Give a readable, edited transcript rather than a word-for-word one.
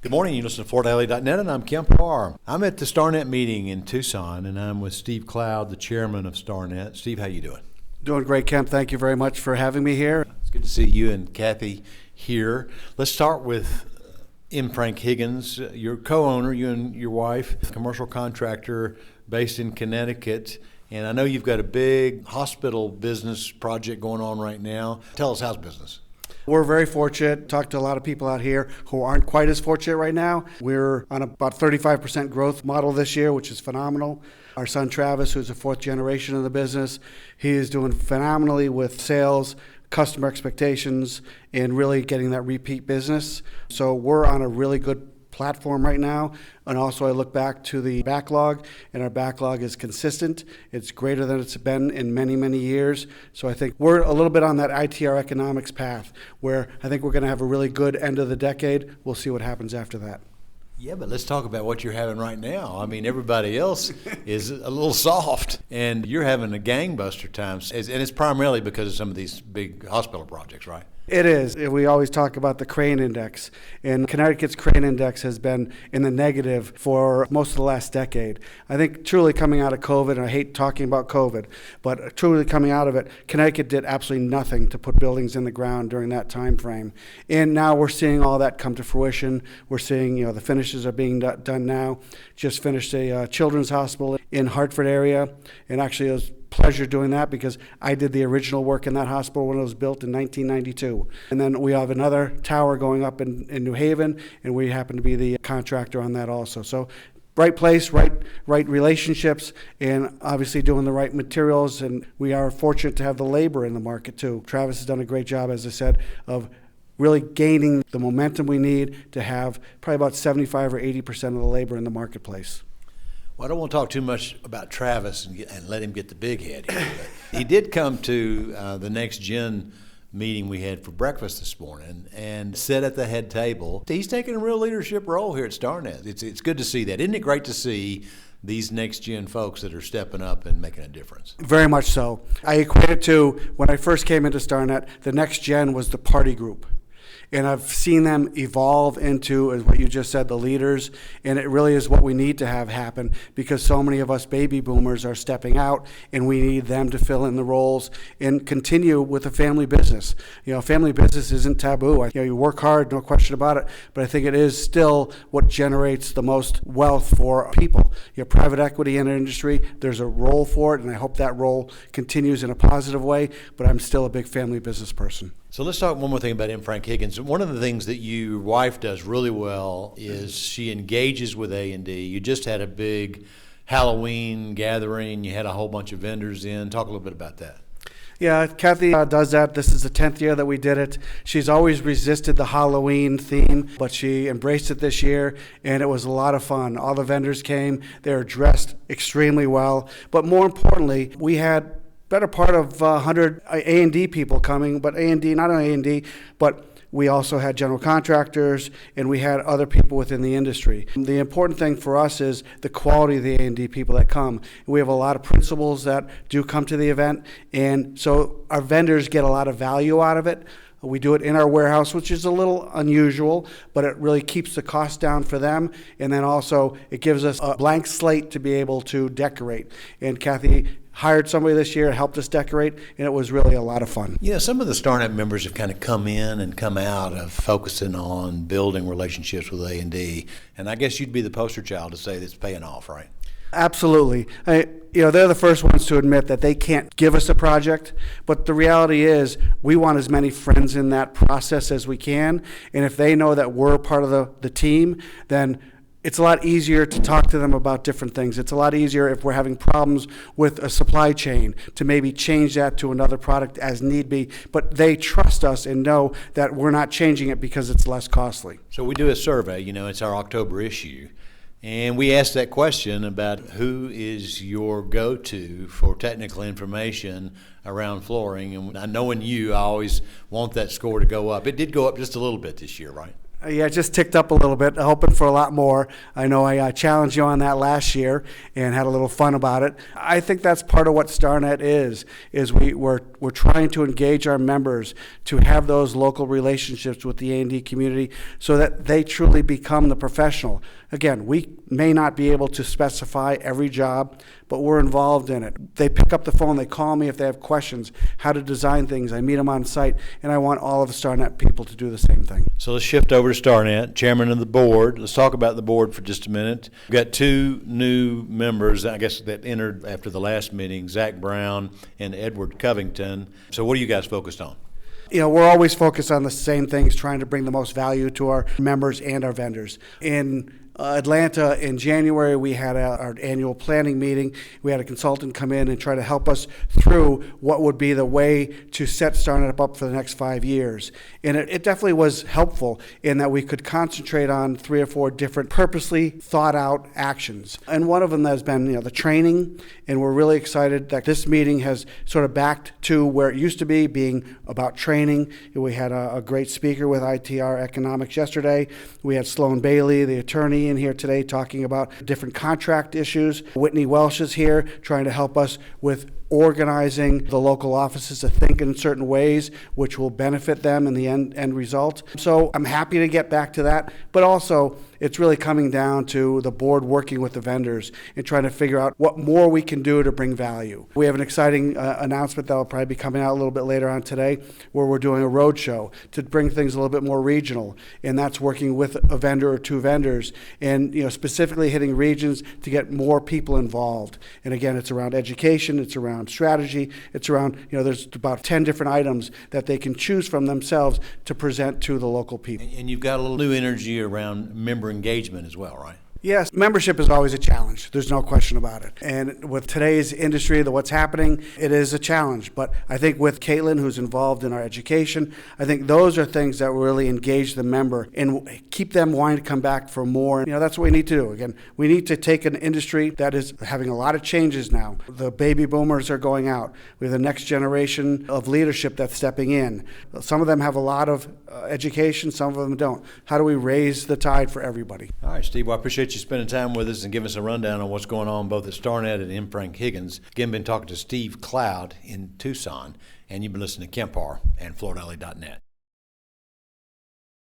Good morning, you listen to FortDaily.net, and I'm Kemp Harr. I'm at the StarNet meeting in Tucson, and I'm with Steve Cloud, the chairman of StarNet. Steve, how you doing? Doing great, Kemp. Thank you very much for having me here. It's good to see you and Kathy here. Let's start with Frank Higgins, your co-owner, you and your wife, commercial contractor based in Connecticut. And I know you've got a big hospital business project going on right now. Tell us, how's business? We're very fortunate. Talked to a lot of people out here who aren't quite as fortunate right now. We're on about 35% growth model this year, which is phenomenal. Our son Travis, who's a fourth generation of the business, he is doing phenomenally with sales, customer expectations, and really getting that repeat business. So we're on a really good platform right now. And also I look back to the backlog, and our backlog is consistent. It's greater than it's been in many, many years. So I think we're a little bit on that ITR economics path where I think we're going to have a really good end of the decade. We'll see what happens after that. Yeah, but let's talk about what you're having right now. I mean, everybody else is a little soft, and you're having a gangbuster time. And it's primarily because of some of these big hospital projects, right? It is. We always talk about the crane index, and Connecticut's crane index has been in the negative for most of the last decade. I think truly coming out of COVID, and I hate talking about COVID, but truly coming out of it, Connecticut did absolutely nothing to put buildings in the ground during that time frame. And now we're seeing all that come to fruition. We're seeing, the finishes are being done now. Just finished a children's hospital in Hartford area, and actually it was pleasure doing that because I did the original work in that hospital when it was built in 1992. And then we have another tower going up in New Haven, and we happen to be the contractor on that also. So right place, right relationships, and obviously doing the right materials, and we are fortunate to have the labor in the market too. Travis has done a great job, as I said, of really gaining the momentum we need to have probably about 75 or 80% of the labor in the marketplace. Well, I don't want to talk too much about Travis and let him get the big head here. But he did come to the Next Gen meeting we had for breakfast this morning and sit at the head table. He's taking a real leadership role here at StarNet. It's good to see that. Isn't it great to see these Next Gen folks that are stepping up and making a difference? Very much so. I equate it to when I first came into StarNet, the Next Gen was the party group. And I've seen them evolve into, as what you just said, the leaders. And it really is what we need to have happen because so many of us baby boomers are stepping out, and we need them to fill in the roles and continue with a family business. Family business isn't taboo. You work hard, no question about it, but I think it is still what generates the most wealth for people. Private equity in our industry, there's a role for it, and I hope that role continues in a positive way, but I'm still a big family business person. So let's talk one more thing about Frank Higgins. One of the things that your wife does really well is she engages with A&D. You just had a big Halloween gathering. You had a whole bunch of vendors in. Talk a little bit about that. Yeah, Kathy does that. This is the 10th year that we did it. She's always resisted the Halloween theme, but she embraced it this year, and it was a lot of fun. All the vendors came. They were dressed extremely well. But more importantly, we had better part of 100 A&D people coming, but A&D, not only A&D, but we also had general contractors, and we had other people within the industry. The important thing for us is the quality of the A&D people that come. We have a lot of principals that do come to the event, and so our vendors get a lot of value out of it. We do it in our warehouse, which is a little unusual, but it really keeps the cost down for them. And then also it gives us a blank slate to be able to decorate. And Kathy hired somebody this year, helped us decorate, and it was really a lot of fun. Some of the StarNet members have kind of come in and come out of focusing on building relationships with A&D. And I guess you'd be the poster child to say that's paying off, right? Absolutely. They're the first ones to admit that they can't give us a project, but the reality is we want as many friends in that process as we can, and if they know that we're part of the team, then it's a lot easier to talk to them about different things. It's a lot easier if we're having problems with a supply chain to maybe change that to another product as need be, but they trust us and know that we're not changing it because it's less costly. So we do a survey, it's our October issue. And we asked that question about who is your go-to for technical information around flooring. And knowing you, I always want that score to go up. It did go up just a little bit this year, right? Yeah, it just ticked up a little bit, hoping for a lot more. I know I challenged you on that last year and had a little fun about it. I think that's part of what StarNet is we're trying to engage our members to have those local relationships with the A&D community so that they truly become the professional. Again, we may not be able to specify every job, but we're involved in it. They pick up the phone, they call me if they have questions, how to design things. I meet them on site, and I want all of the StarNet people to do the same thing. So let's shift over to StarNet, chairman of the board. Let's talk about the board for just a minute. We've got two new members, I guess, that entered after the last meeting, Zach Brown and Edward Covington. So what are you guys focused on? We're always focused on the same things, trying to bring the most value to our members and our vendors. In Atlanta in January, we had our annual planning meeting. We had a consultant come in and try to help us through what would be the way to set StarNet up for the next 5 years. And it definitely was helpful in that we could concentrate on 3 or 4 different purposely thought out actions. And one of them has been the training, and we're really excited that this meeting has sort of backed to where it used to be, being about training. We had a great speaker with ITR Economics yesterday. We had Sloan Bailey, the attorney, in here today talking about different contract issues. Whitney Welsh is here trying to help us with organizing the local offices to think in certain ways which will benefit them in the end result. So I'm happy to get back to that, but also it's really coming down to the board working with the vendors and trying to figure out what more we can do to bring value. We have an exciting announcement that will probably be coming out a little bit later on today, where we're doing a road show to bring things a little bit more regional, and that's working with a vendor or 2 vendors and specifically hitting regions to get more people involved. And again, it's around education, it's around strategy, it's around there's about 10 different items that they can choose from themselves to present to the local people. And you've got a little new energy around member engagement as well, right? Yes, membership is always a challenge. There's no question about it. And with today's industry, what's happening, it is a challenge. But I think with Caitlin, who's involved in our education, I think those are things that really engage the member and keep them wanting to come back for more. That's what we need to do. Again, we need to take an industry that is having a lot of changes now. The baby boomers are going out. We have the next generation of leadership that's stepping in. Some of them have a lot of education, some of them don't. How do we raise the tide for everybody? All right, Steve, well, I appreciate you spending time with us and giving us a rundown on what's going on both at StarNet and in Frank Higgins. Again, been talking to Steve Cloud in Tucson, and you've been listening to Kemp Harr and FloorDaily.net.